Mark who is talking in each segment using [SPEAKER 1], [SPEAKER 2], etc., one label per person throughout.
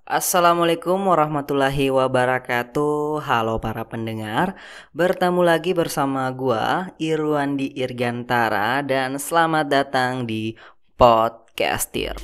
[SPEAKER 1] Assalamualaikum warahmatullahi wabarakatuh. Halo para pendengar, bertemu lagi bersama gua Irwandi Irgantara dan selamat datang di Podcastir.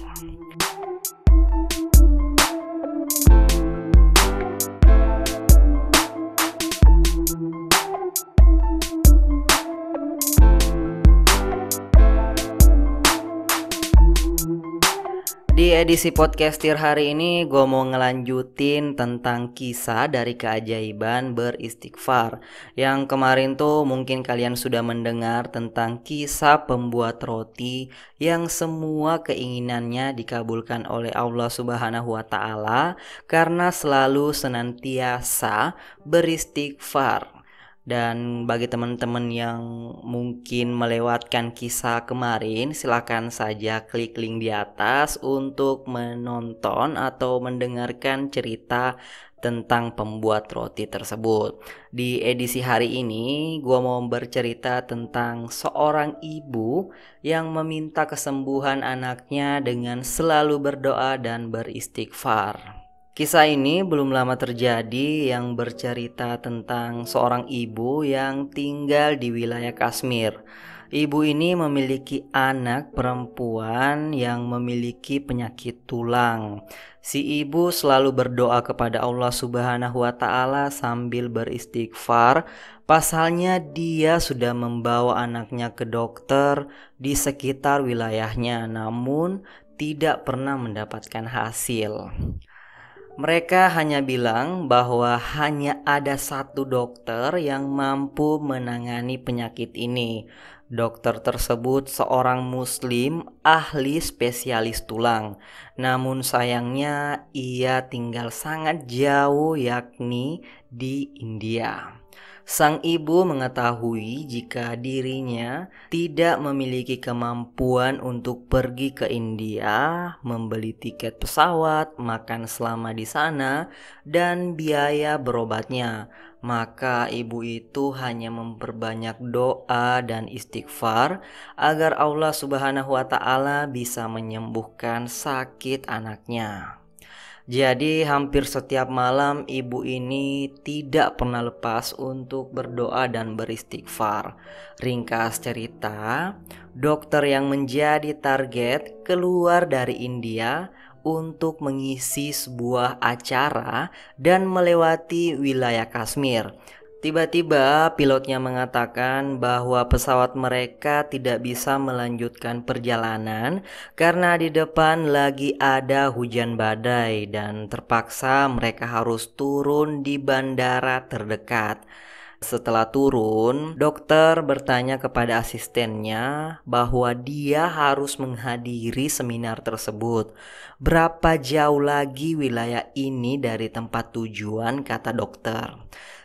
[SPEAKER 1] Di edisi Podcastir hari ini gue mau ngelanjutin tentang kisah dari keajaiban beristighfar. Yang kemarin tuh mungkin kalian sudah mendengar tentang kisah pembuat roti yang semua keinginannya dikabulkan oleh Allah Subhanahu wa Ta'ala karena selalu senantiasa beristighfar. Dan bagi teman-teman yang mungkin melewatkan kisah kemarin, silakan saja klik link di atas untuk menonton atau mendengarkan cerita tentang pembuat roti tersebut. Di edisi hari ini, gua mau bercerita tentang seorang ibu yang meminta kesembuhan anaknya dengan selalu berdoa dan beristighfar. Kisah ini belum lama terjadi yang bercerita tentang seorang ibu yang tinggal di wilayah Kashmir. Ibu ini memiliki anak perempuan yang memiliki penyakit tulang. Si ibu selalu berdoa kepada Allah Subhanahu wa Ta'ala sambil beristighfar. Pasalnya dia sudah membawa anaknya ke dokter di sekitar wilayahnya, namun tidak pernah mendapatkan hasil. Mereka hanya bilang bahwa hanya ada satu dokter yang mampu menangani penyakit ini. Dokter tersebut seorang muslim ahli spesialis tulang. Namun sayangnya ia tinggal sangat jauh, yakni di India. Sang ibu mengetahui jika dirinya tidak memiliki kemampuan untuk pergi ke India, membeli tiket pesawat, makan selama di sana, dan biaya berobatnya. Maka ibu itu hanya memperbanyak doa dan istighfar agar Allah Subhanahu wa Ta'ala bisa menyembuhkan sakit anaknya. Jadi hampir setiap malam ibu ini tidak pernah lepas untuk berdoa dan beristighfar. Ringkas cerita, dokter yang menjadi target keluar dari India untuk mengisi sebuah acara dan melewati wilayah Kashmir. Tiba-tiba pilotnya mengatakan bahwa pesawat mereka tidak bisa melanjutkan perjalanan karena di depan lagi ada hujan badai dan terpaksa mereka harus turun di bandara terdekat. Setelah turun, dokter bertanya kepada asistennya bahwa dia harus menghadiri seminar tersebut. Berapa jauh lagi wilayah ini dari tempat tujuan, kata dokter.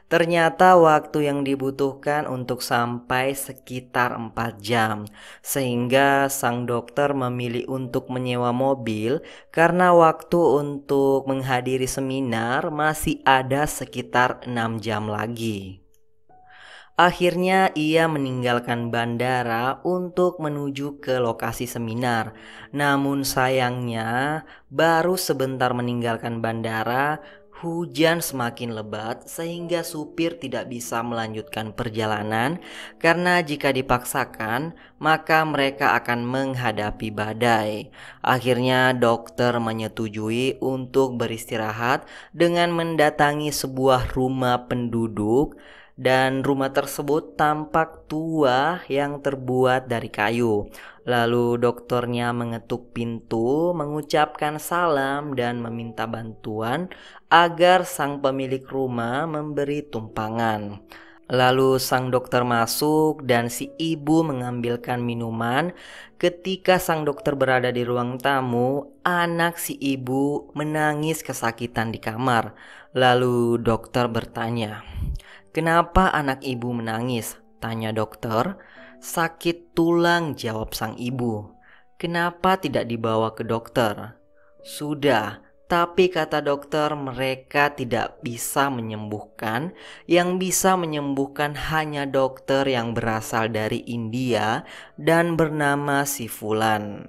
[SPEAKER 1] Ternyata waktu yang dibutuhkan untuk sampai sekitar 4 jam, sehingga sang dokter memilih untuk menyewa mobil karena waktu untuk menghadiri seminar masih ada sekitar 6 jam lagi. Akhirnya ia meninggalkan bandara untuk menuju ke lokasi seminar. Namun sayangnya baru sebentar meninggalkan bandara, hujan semakin lebat sehingga supir tidak bisa melanjutkan perjalanan karena jika dipaksakan maka mereka akan menghadapi badai. Akhirnya dokter menyetujui untuk beristirahat dengan mendatangi sebuah rumah penduduk. Dan rumah tersebut tampak tua yang terbuat dari kayu. Lalu dokternya mengetuk pintu, mengucapkan salam dan meminta bantuan agar sang pemilik rumah memberi tumpangan. Lalu sang dokter masuk dan si ibu mengambilkan minuman. Ketika sang dokter berada di ruang tamu, anak si ibu menangis kesakitan di kamar. Lalu dokter bertanya, "Kenapa anak ibu menangis?" tanya dokter. "Sakit tulang," jawab sang ibu. "Kenapa tidak dibawa ke dokter?" "Sudah, tapi," kata dokter, "mereka tidak bisa menyembuhkan. Yang bisa menyembuhkan hanya dokter yang berasal dari India dan bernama si Fulan."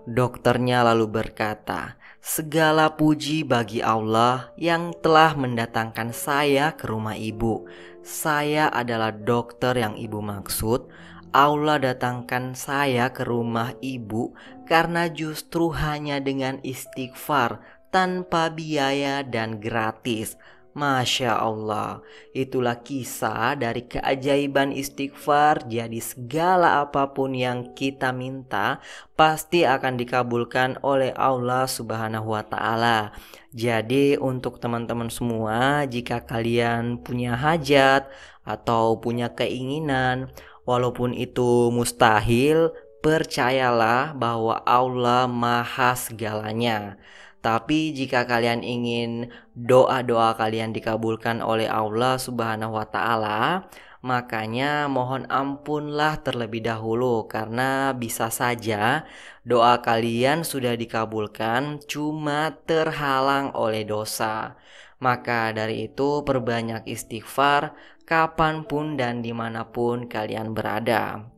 [SPEAKER 1] Dokternya lalu berkata, Segala puji bagi Allah yang telah mendatangkan saya ke rumah ibu. Saya adalah dokter yang ibu maksud. Allah datangkan saya ke rumah ibu karena justru hanya dengan istighfar, tanpa biaya dan gratis. Masya Allah, itulah kisah dari keajaiban istighfar. Jadi segala apapun yang kita minta pasti akan dikabulkan oleh Allah Subhanahu wa Ta'ala. Jadi untuk teman-teman semua, jika kalian punya hajat atau punya keinginan, walaupun itu mustahil, percayalah bahwa Allah maha segalanya. Tapi jika kalian ingin doa-doa kalian dikabulkan oleh Allah Subhanahu wa Ta'ala, makanya mohon ampunlah terlebih dahulu, karena bisa saja doa kalian sudah dikabulkan cuma terhalang oleh dosa. Maka dari itu perbanyak istighfar kapanpun dan dimanapun kalian berada.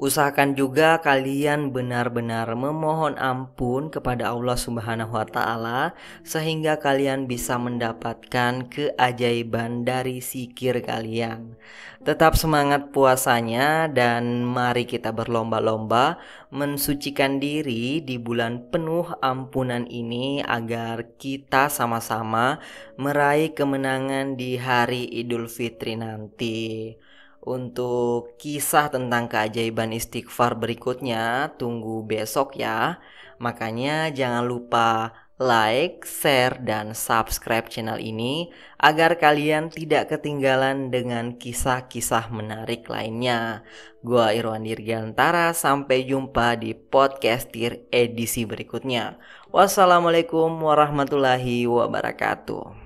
[SPEAKER 1] Usahakan juga kalian benar-benar memohon ampun kepada Allah Subhanahu wa Ta'ala, sehingga kalian bisa mendapatkan keajaiban dari zikir kalian. Tetap semangat puasanya, dan mari kita berlomba-lomba mensucikan diri di bulan penuh ampunan ini agar kita sama-sama meraih kemenangan di hari Idul Fitri nanti. Untuk kisah tentang keajaiban istighfar berikutnya, tunggu besok ya. Makanya jangan lupa like, share, dan subscribe channel ini agar kalian tidak ketinggalan dengan kisah-kisah menarik lainnya. Gua Irwan Dirgantara, sampai jumpa di Podcastir edisi berikutnya. Wassalamualaikum warahmatullahi wabarakatuh.